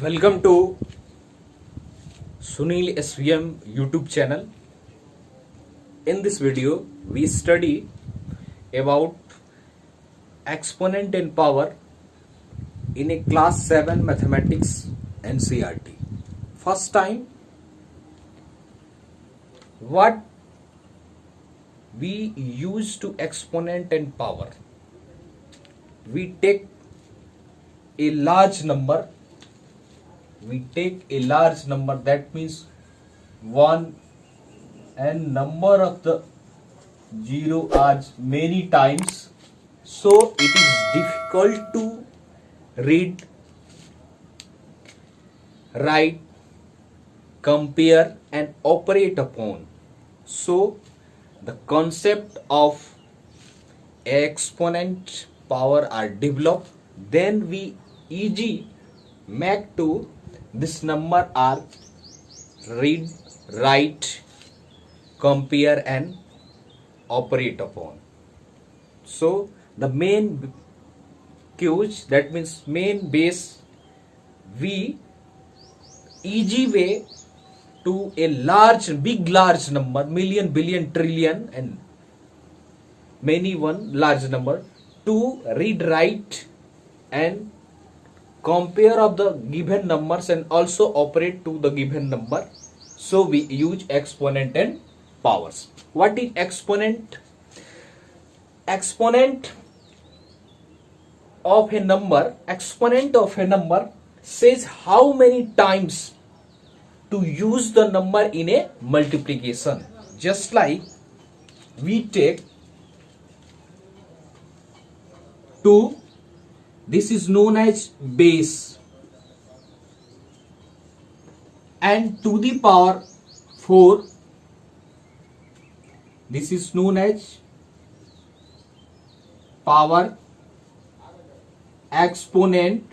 Welcome to Sunil SVM YouTube channel. In this video, we study about exponent and power in a class 7 mathematics NCERT. First time, what we use to exponent and power. We take a large number. That means 1 and number of the zero are many times, so it is difficult to read, write, compare and operate upon. So the concept of exponent power are developed, then we easy make to this number are read, write, compare and operate upon. So the main cues, that means main base, we easy way to a large number, million, billion, trillion and many one large number to read, write and compare of the given numbers and also operate to the given number. So we use exponent and powers. What is exponent? Exponent of a number says how many times to use the number in a multiplication. Just like we take 2, this is known as base, and to the power 4, this is known as power exponent,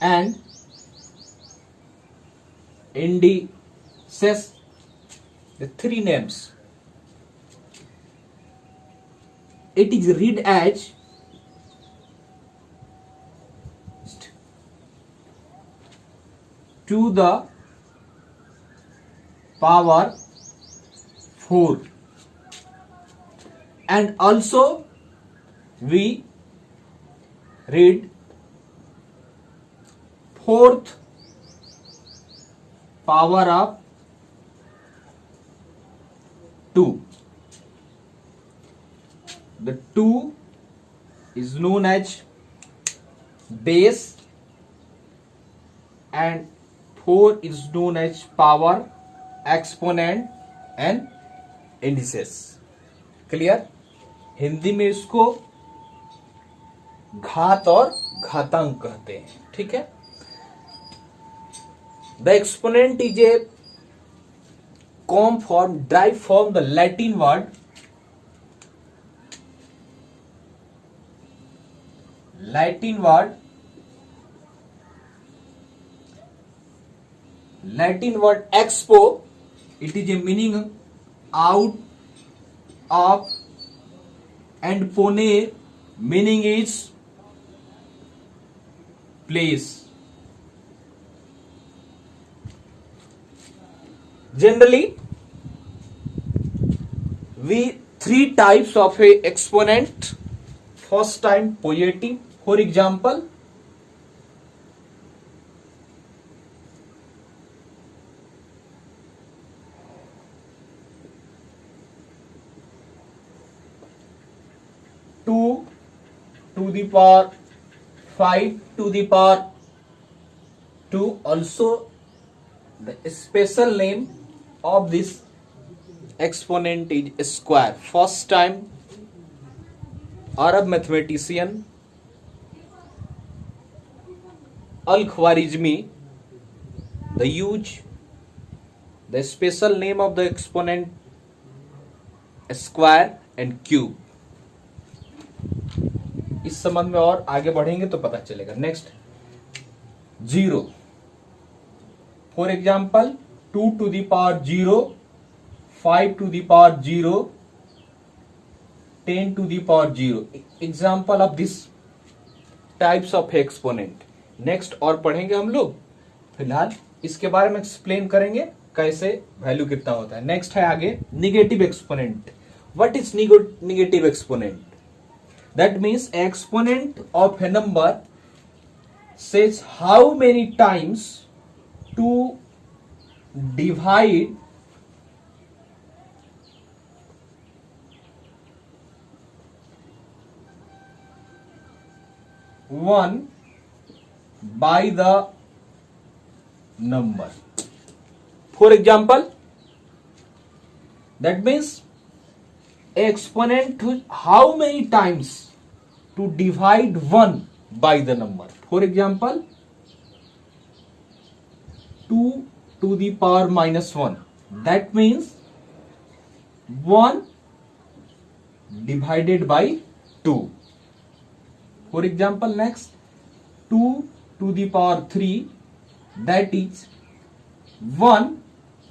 and indices, the three names. It is read as to the power 4, and also we read fourth power of 2. The 2 is known as base and 4 is known as power exponent and indices. Clear? Hindi में इसको घात और घातांक कहते हैं. ठीक है. The exponent is a com form drive from the Latin word expo. It is a meaning out of, and pone meaning is place. Generally we three types of a exponent. First time positive. For example, two to the power 5 to the power 2. Also the special name of this exponent is square. First time Arab mathematician Al-Khwarizmi the use the special name of the exponent square and cube. इस संबंध में और आगे बढ़ेंगे तो पता चलेगा. Next 0. For example 2 to the power 0, 5 to the power 0, 10 to the power 0. Example of this types of exponent. Next और पढ़ेंगे हम लोग, फिलहाल इसके बारे में एक्सप्लेन करेंगे कैसे वैल्यू कितना होता है। नेक्स्ट है आगे negative exponent. What is negative exponent? That means exponent of A number says how many times to divide one by the number. For example, that means exponent to how many times to divide one by the number. For example, 2 to the power minus 1. That means 1 divided by 2. For example, next 2 to the power 3. That is 1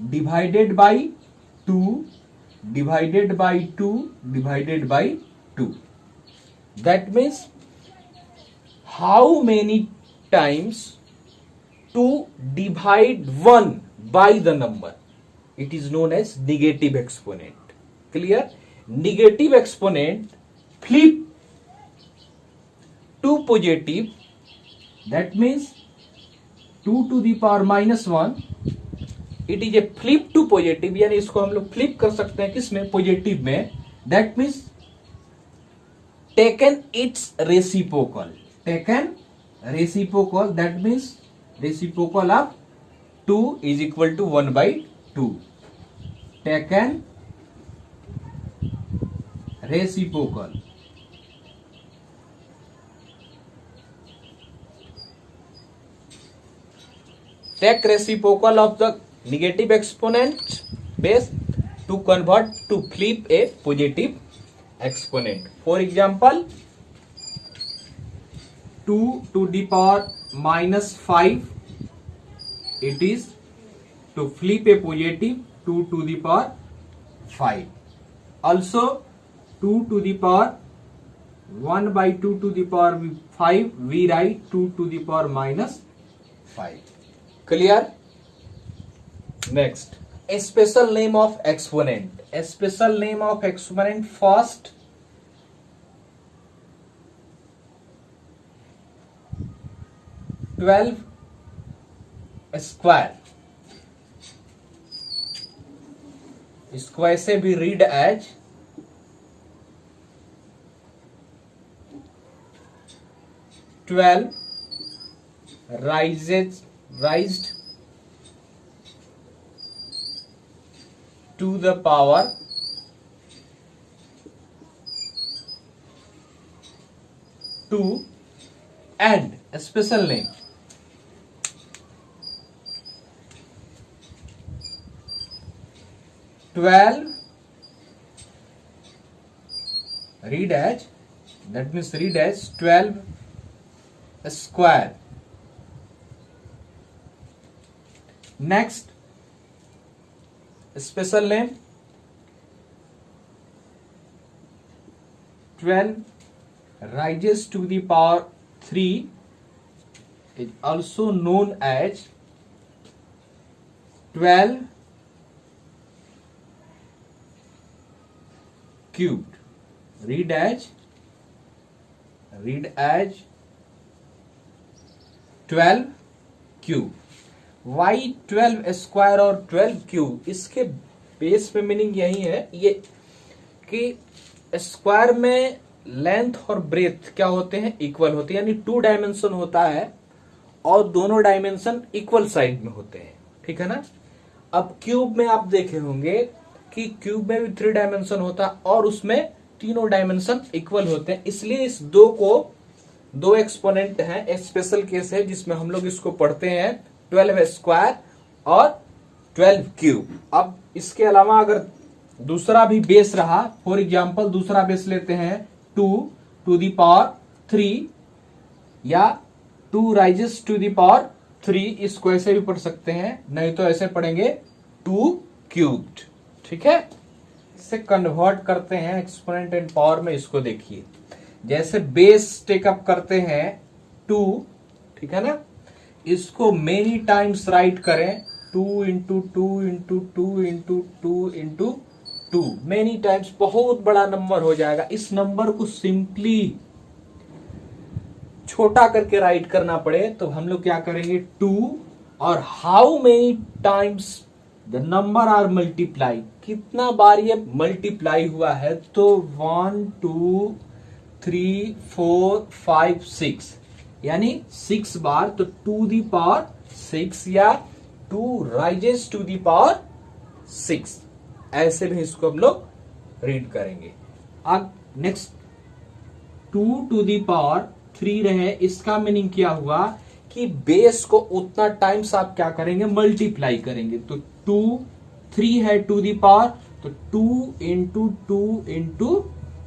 divided by 2 divided by 2 divided by 2. That means how many times to divide 1 by the number. It is known as negative exponent. Clear? Negative exponent flip to positive. That means 2 to the power minus 1. It is a flip to positive, यानी इसको हम लोग flip कर सकते हैं किसमें? Positive में. That means taken its reciprocal. Taken reciprocal, that means reciprocal of 2 is equal to 1 by 2. Taken reciprocal. Take reciprocal of the negative exponent base to convert to flip a positive exponent. For example, 2 to the power minus 5, it is to flip a positive 2 to the power 5. Also 2 to the power 1 by 2 to the power 5, we write 2 to the power minus 5. Clear? Next, a special name of exponent. A special name of exponent. First, $12 square. इसको ऐसे भी read as 12 raised to the power 2 and a special name. Read as, that means read as 12 square. Next, special name 12 rises to the power 3 is also known as 12 cubed. Read as 12 cube. Why 12 square और 12 cube, इसके base पे meaning यही है ये कि square में length और breath क्या होते हैं? इक्वल होते हैं, यानी 2 डायमेंशन होता है और दोनों डायमेंशन इक्वल साइड में होते हैं. ठीक है ना? अब क्यूब में आप देखे होंगे कि क्यूब में भी 3 डायमेंशन होता है और उसमें तीनों डायमेंशन इक्वल होते हैं. इसलिए इस दो एक्सपोनेंट हैं. एक स्पेशल केस है जिसमें हम लोग इसको पढ़ते हैं 12 स्क्वायर और 12 क्यूब. अब इसके अलावा अगर दूसरा भी बेस रहा, फॉर एग्जांपल दूसरा बेस लेते हैं 2 to the power 3 या 2 राइजेस टू द पावर 3, इसको ऐसे भी पढ़ सकते हैं, नहीं तो ऐसे पढ़ेंगे 2 क्यूब्ड. ठीक है? इसे कन्वर्ट करते हैं एक्सपोनेंट एंड पावर में. इसको देखिए, जैसे बेस टेकअप करते हैं 2, ठीक है ना। इसको मेनी टाइम्स राइट करें, 2 into 2 into 2 into 2 into 2, many times, बहुत बड़ा नंबर हो जाएगा। इस नंबर को सिंपली छोटा करके राइट करना पड़े तो हम लोग क्या करेंगे, 2 और how many times the number are multiply, कितना बार ये मल्टीप्लाई हुआ है, तो 1 2 3 4 5 6, यानी 6 बार, तो 2 दी पावर 6 या 2 राइजेस टू दी पावर 6, ऐसे भी इसको हम लोग रीड करेंगे। अब नेक्स्ट 2 टू दी पावर 3 रहे, इसका मीनिंग क्या हुआ कि बेस को उतना टाइम्स आप क्या करेंगे, मल्टीप्लाई करेंगे। तो 2 3 है 2 दी पावर, तो 2 इंटू 2 इंटू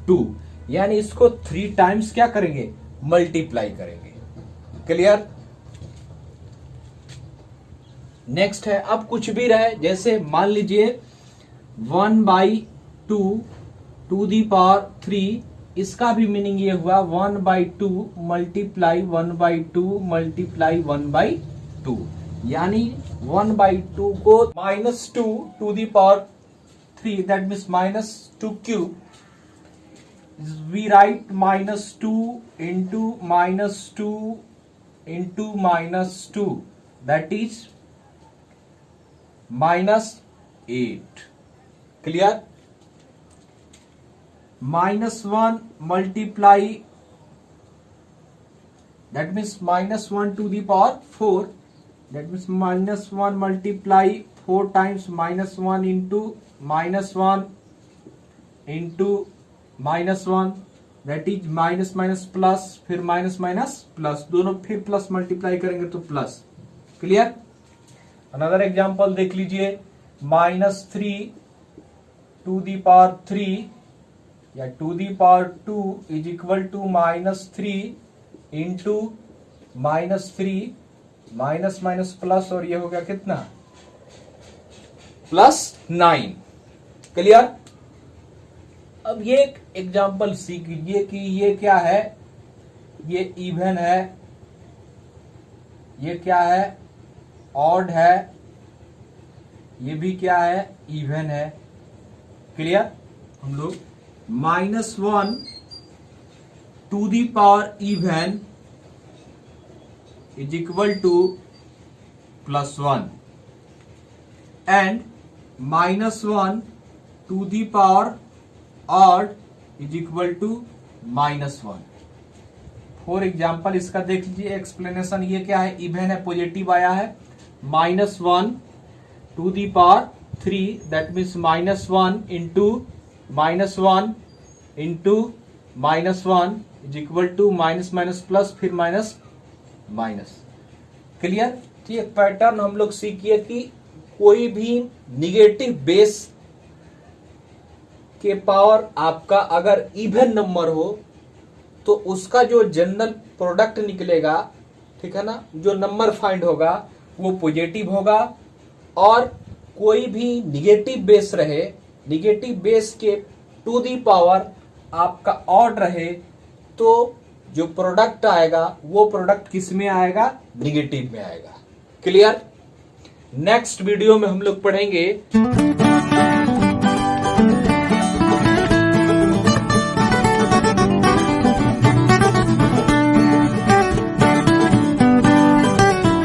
2, यानी इसको 3 टाइम्स क्या करेंगे, मल्टीप्लाई करेंगे। क्लियर। नेक्स्ट है, अब कुछ भी रहे, जैसे मान लीजिए 1/2 टू दी पावर 3, इसका भी मीनिंग ये हुआ 1/2 मल्टीप्लाई 1/2 मल्टीप्लाई 1/2, यानी 1/2 को -2 to the power 3, that means -2 cube, we write -2 into -2 into -2, that is -8. Clear? -1 multiply, that means -1 to the power 4, that means -1 multiply 4 times, -1 into -1 into -1, that is minus minus plus, फिर minus minus plus, दोनों फिर plus multiply करेंगे तो plus. Clear. Another example देख लीजिए, -3 to the power 3 या to the power 2 is equal to -3 into -3, minus minus plus, और ये हो गया कितना, +9। क्लियर। अब ये एक एग्जाम्पल सीख लीजिए कि ये क्या है, ये इवन है, ये क्या है, ऑड है, ये भी क्या है, इवन है। क्लियर। हम लोग -1 to the power even is equal to +1 and -1 to the power odd is equal to -1। For example इसका देख लीजिए एक्सप्लेनेशन, ये क्या है, इवन है, पॉजिटिव आया है, -1 to the power 3, that means -1 into -1 into -1 is equal to minus minus plus, फिर माइनस माइनस। क्लियर। तो ये पैटर्न हम लोग सीखिए कि कोई भी निगेटिव बेस के पावर आपका अगर इवन नंबर हो तो उसका जो जनरल प्रोडक्ट निकलेगा, ठीक है ना, जो नंबर फाइंड होगा वो पॉजिटिव होगा, और कोई भी निगेटिव बेस रहे, निगेटिव बेस के टू दी पावर आपका ऑड रहे, तो जो प्रोडक्ट आएगा वो प्रोडक्ट किस में आएगा, निगेटिव में आएगा। क्लियर। नेक्स्ट वीडियो में हम लोग पढ़ेंगे